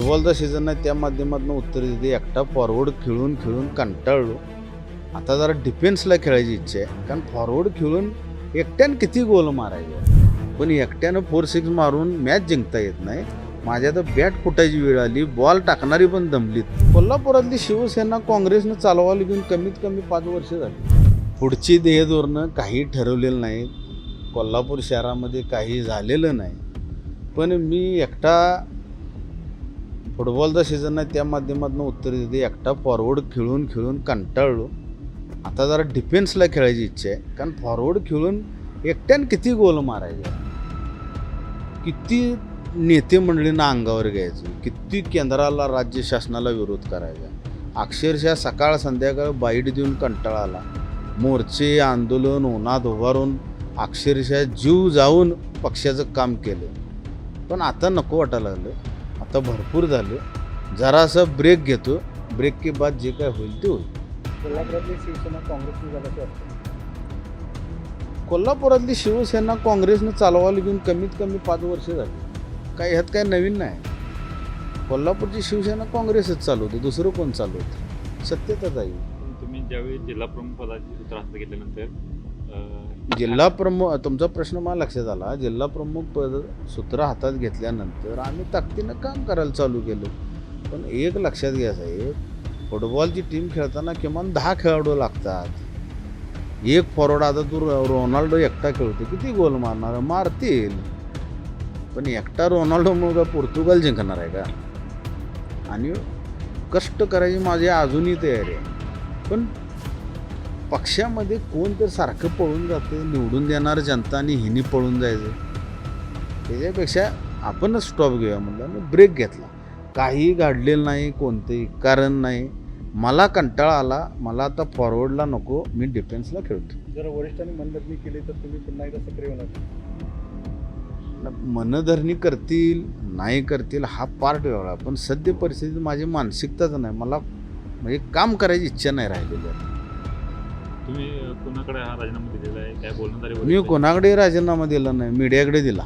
फुटबॉलचा सीझन आहे त्या माध्यमातून उत्तर देते. एकटा फॉरवर्ड खेळून खेळून कंटाळलो. आता जरा डिफेन्सला खेळायची इच्छा आहे, कारण फॉरवर्ड खेळून एकट्यानं किती गोल मारायचे, पण एकट्यानं 4-6 मारून मॅच जिंकता येत नाही. माझ्या तर बॅट फुटायची वेळ आली, बॉल टाकणारी पण दमलीत. कोल्हापुरातली शिवसेना काँग्रेसनं चालवायला घेऊन कमीत कमी 5 वर्ष झाली. पुढची ध्येयधोरणं काही ठरवलेलं नाही, कोल्हापूर शहरामध्ये काही झालेलं नाही. पण मी एकटा फुटबॉलचा सीझन आहे त्या माध्यमातून उत्तर देते. एकटा फॉरवर्ड खेळून खेळून कंटाळलो. आता जरा डिफेन्सला खेळायची इच्छा आहे, कारण फॉरवर्ड खेळून एकट्यानं किती गोल मारायचे, किती नेते मंडळींना अंगावर घ्यायचं, किती केंद्राला राज्य शासनाला विरोध करायचा. अक्षरशः सकाळ संध्याकाळ बाईट देऊन कंटाळा आला. मोर्चे आंदोलन उन्हात उभारून अक्षरशः जीव जाऊन पक्षाचं काम केलं. पण आता नको वाटायला लागलं, आता भरपूर झालं. जरासं ब्रेक घेतो, ब्रेक के बाद जे काय होईल ते होईल. कोल्हापुरातली शिवसेना काँग्रेसने झाल्याचं वाटतं. कोल्हापुरातली शिवसेना काँग्रेसनं चालवायला घेऊन कमीत कमी 5 वर्ष झाली. काय ह्यात काय नवीन नाही. कोल्हापूरची शिवसेना काँग्रेसच चालवते, दुसरं कोण चालवते, सत्यताच आहे. तुम्ही ज्यावेळी जिल्हा प्रमुख पदाची सूत्र हातात घेतल्यानंतर जिल्हा प्रमुख, तुमचा प्रश्न मला लक्षात आला. जिल्हा प्रमुख पद सूत्र हातात घेतल्यानंतर आम्ही ताकदीनं काम करायला चालू केलं. पण एक लक्षात घ्या साहेब, फुटबॉलची टीम खेळताना किमान 10 खेळाडू लागतात. एक फॉरवर्ड, आता तू रोनाल्डो एकटा खेळतो, किती गोल मारणार, मारतील. पण एकटा रोनाल्डो मग पोर्तुगाल जिंकणार आहे का? आणि कष्ट करायची माझी अजूनही तयारी आहे. पण पक्षामध्ये कोण तर सारखं पळून जाते, निवडून देणार जनता आणि हिनी पळून जायचं. त्याच्यापेक्षा आपणच स्टॉप घेऊया म्हणलं आणि ब्रेक घेतला. काही घडलेलं नाही, कोणतंही कारण नाही. मला कंटाळा आला, मला आता फॉरवर्डला नको, मी डिफेन्सला खेळतो. जर वरिष्ठांनी मनधरणी केली तर तुम्ही पुन्हा एकदा सक्रिय होणार. मनधरणी करतील नाही करतील हा पार्ट वेगळा, पण सद्य परिस्थितीत माझी मानसिकताच नाही. मला म्हणजे काम करायची इच्छा नाही राहिलेली आहे. तुम्ही कोणाकडे हा राजीनामा दिलेला आहे, काय बोलणं झाले? मी कोणाकडे राजीनामा दिला नाही, मीडियाकडे दिला.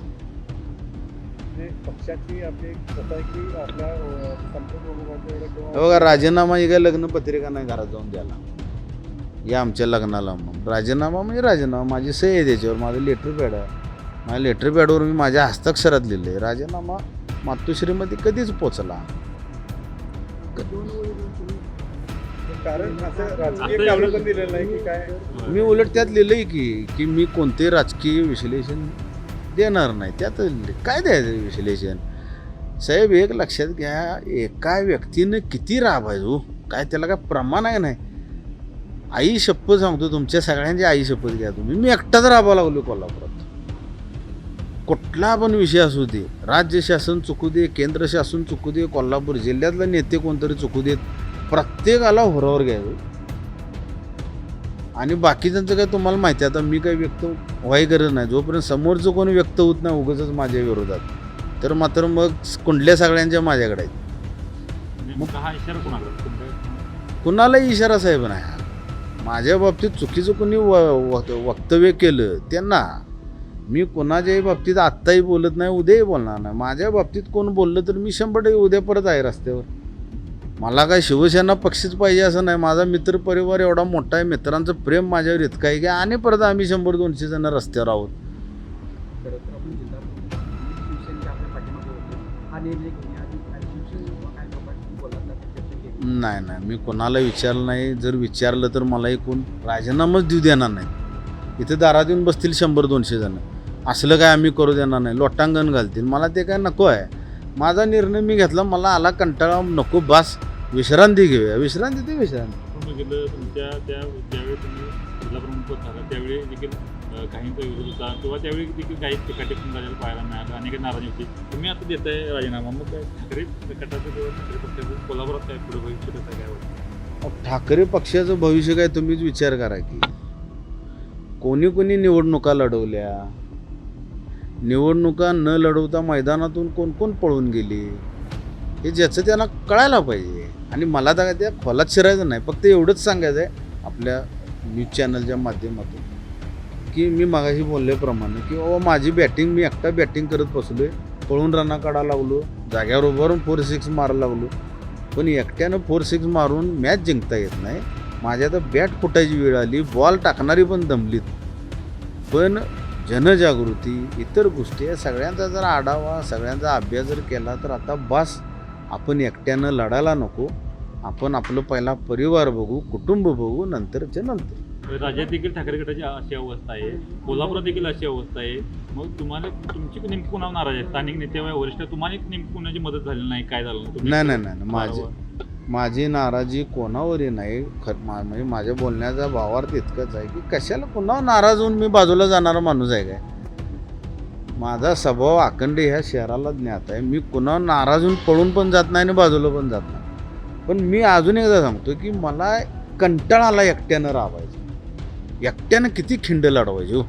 पक्षाची आपली स्वतः की आपल्या बघा, राजीनामा ही काय लग्न पत्रिका नाही घरात जाऊन द्यायला, या आमच्या लग्नाला. मग राजीनामा म्हणजे राजीनामा, माझी सही आहे त्याच्यावर, माझं लेटर पॅड आहे. माझ्या लेटर पॅडवर मी माझ्या हस्ताक्षरात लिहिलं आहे. राजीनामा मातोश्रीमध्ये कधीच पोचला. कारण असं राजकीय कारण पण दिलेलं नाही की काय. मी उलट त्यात लिहिलंय की मी कोणते राजकीय विश्लेषण देणार नाही. त्यात काय द्यायचं विश्लेषण साहेब? एक लक्षात घ्या, एका व्यक्तीनं किती राबायचो, काय त्याला काय प्रमाण आहे? नाही. आई शपथ सांगतो, तुमच्या सगळ्यांची आई शपथ घ्या तुम्ही, मी एकटाच राबावं लागलो कोल्हापुरात. कुठला पण विषय असू दे, राज्य शासन चुकू दे, केंद्र शासन चुकू दे, कोल्हापूर जिल्ह्यातले नेते कोणतरी चुकू देत, प्रत्येकाला होरावर घ्यावं. आणि बाकीच्यांचं काय तुम्हाला माहिती आहे. आता मी काही व्यक्त व्हायची गरज नाही. जोपर्यंत समोरचं कोणी व्यक्त होत नाही उगाचच माझ्या विरोधात, तर मात्र मग कुंडल्या सगळ्यांच्या माझ्याकडे आहेत. मग हा इशारा कोणाकडे? कुणालाही इशारा साहेब नाही. माझ्या बाबतीत चुकीचं कोणी वक्तव्य केलं त्यांना मी कोणाच्याही बाबतीत आत्ताही बोलत नाही, उद्याही बोलणार नाही. माझ्या बाबतीत कोण बोललं तर मी 100% उद्या परत आहे रस्त्यावर. मला काय शिवसेना पक्षच पाहिजे असं नाही. माझा मित्रपरिवार एवढा मोठा आहे, मित्रांचं प्रेम माझ्यावर इतकं आहे की आणि परत आम्ही 100-200 जण रस्त्यावर आहोत. नाही, मी कोणाला विचारलं नाही. जर विचारलं तर मलाही कोण राजीनामाच देऊ देणार नाही. इथे दारात येऊन बसतील 100-200 जण, असलं काय आम्ही करू देणार नाही. लोटांगण घालतील, मला ते काय नको आहे. माझा निर्णय मी घेतला, मला आला कंटाळा, नको बास, विश्रांती घेऊया. विश्रांती ते विश्रांती. पूर्ण केलं तुमच्या ज्यावेळी तुम्ही जिल्हा प्रमुख झाला त्यावेळी देखील काहींचा विरोध होता, किंवा त्यावेळी देखील काही टीकाटिप्पणी झालेलं पाहायला मिळालं, अनेक नाराजी होती. तुम्ही आता देताय राजीनामा, मग काय ठाकरे गटाचं किंवा ठाकरे पक्षाचं कोल्हापुरात काय पुढे भविष्य कसं काय वाटतं? ठाकरे पक्षाचं भविष्य काय तुम्हीच विचार करा की कोणी कोणी निवडणुका लढवल्या, निवडणुका न लढवता मैदानातून कोण कोण पळून गेली, हे ज्याचं त्यांना कळायला पाहिजे. आणि मला तर त्या खोलात शिरायचं नाही, फक्त एवढंच सांगायचं आहे आपल्या न्यूज चॅनलच्या माध्यमातून की मी मागाशी बोलल्याप्रमाणे की माझी बॅटिंग, मी एकटा बॅटिंग करत बसलो आहे, पळून रना काढा लागलो, जाग्यावर उभारून 4-6 मारायला लागलो, पण एकट्यानं 4-6 मारून मॅच जिंकता येत नाही. माझ्या तर बॅट फुटायची वेळ आली, बॉल टाकणारी पण दमलीत. पण जनजागृती इतर गोष्टी या सगळ्यांचा जर आढावा सगळ्यांचा अभ्यास जर केला तर आता बस आपण एकट्यानं लढायला नको. आपण आपलं पहिला परिवार बघू, कुटुंब बघू, नंतरचे नंतर. राज्यात देखील ठाकरे गटाची अशी अवस्था आहे, कोल्हापुरात देखील अशी अवस्था आहे. मग तुम्हाला तुमची नेमकी कोणावर नाराज आहे? स्थानिक नेते व वरिष्ठ तुम्हाला नेमकी कोणाची मदत झाली नाही, काय झालं नाही? नाही माझी नाराजी कोणावरही नाही. म्हणजे माझ्या बोलण्याचा भावार्थ इतकंच आहे की कशाला कोणावर नाराज होऊन मी बाजूला जाणारा माणूस आहे काय. माझा स्वभाव अखंड ह्या शहराला ज्ञात आहे. मी कोणावर नाराज होऊन पळून पण जात नाही आणि बाजूला पण जात नाही. पण मी अजून एकदा सांगतो की मला कंटाळा आला एकट्यानं राहायचं. एकट्यानं किती खिंड लढवायची हो.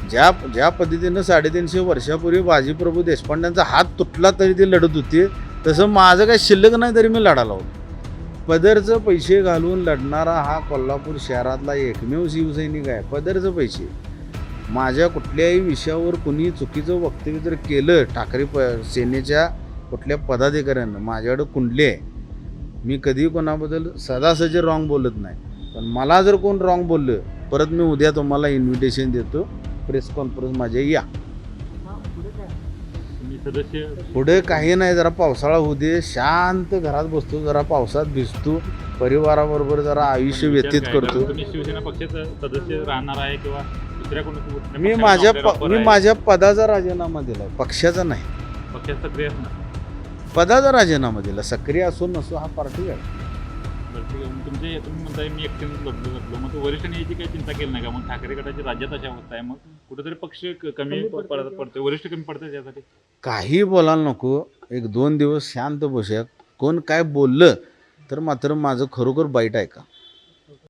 ज्या पद्धतीनं 350 वर्षापूर्वी बाजीप्रभू देशपांड्यांचा हात तुटला तरी ते लढत होते, तसं माझं काही शिल्लक नाही तरी मी लढायला होतो. पदरचं पैसे घालून लढणारा हा कोल्हापूर शहरातला एकमेव शिवसैनिक आहे. पदरचं पैसे. माझ्या कुठल्याही विषयावर कुणी चुकीचं वक्तव्य जर केलं ठाकरे सेनेच्या कुठल्या पदाधिकाऱ्यांनं, माझ्याकडं कुंडली आहे. मी कधी कोणाबद्दल सदासजी रॉंग बोलत नाही. पण मला जर कोण रॉंग बोललं, परत मी उद्या तुम्हाला इन्व्हिटेशन देतो, प्रेस कॉन्फरन्स माझ्या या. सदस्य पुढे काही नाही, जरा पावसाळा होऊ दे, शांत घरात बसतो, जरा पावसात भिजतो, परिवाराबरोबर जरा आयुष्य व्यतीत करतो. तुम्ही शिवसेना पक्षाचा सदस्य राहणार आहे किंवा दुसऱ्या कोणत्या मी माझ्या पदाचा राजीनामा दिला, पक्षाचा नाही. पक्षात सक्रिय असणार. पदाचा राजीनामा दिला. सक्रिय असो नसो हा पार्टी आहे. तुम्ही म्हणताय मी एकट्याने लढलो, मग वरिष्ठांनी याची काही चिंता केली नाही का? मग ठाकरे गटाची राज्यात अशी अवस्था आहे, मग कुठेतरी पक्ष कमी पडतोय, वरिष्ठ कमी पडतात यासाठी. काही बोलायला नको. 1-2 दिवस शांत बसूया. कोण काय बोललं तर मात्र माझं खरोखर बाईट आहे का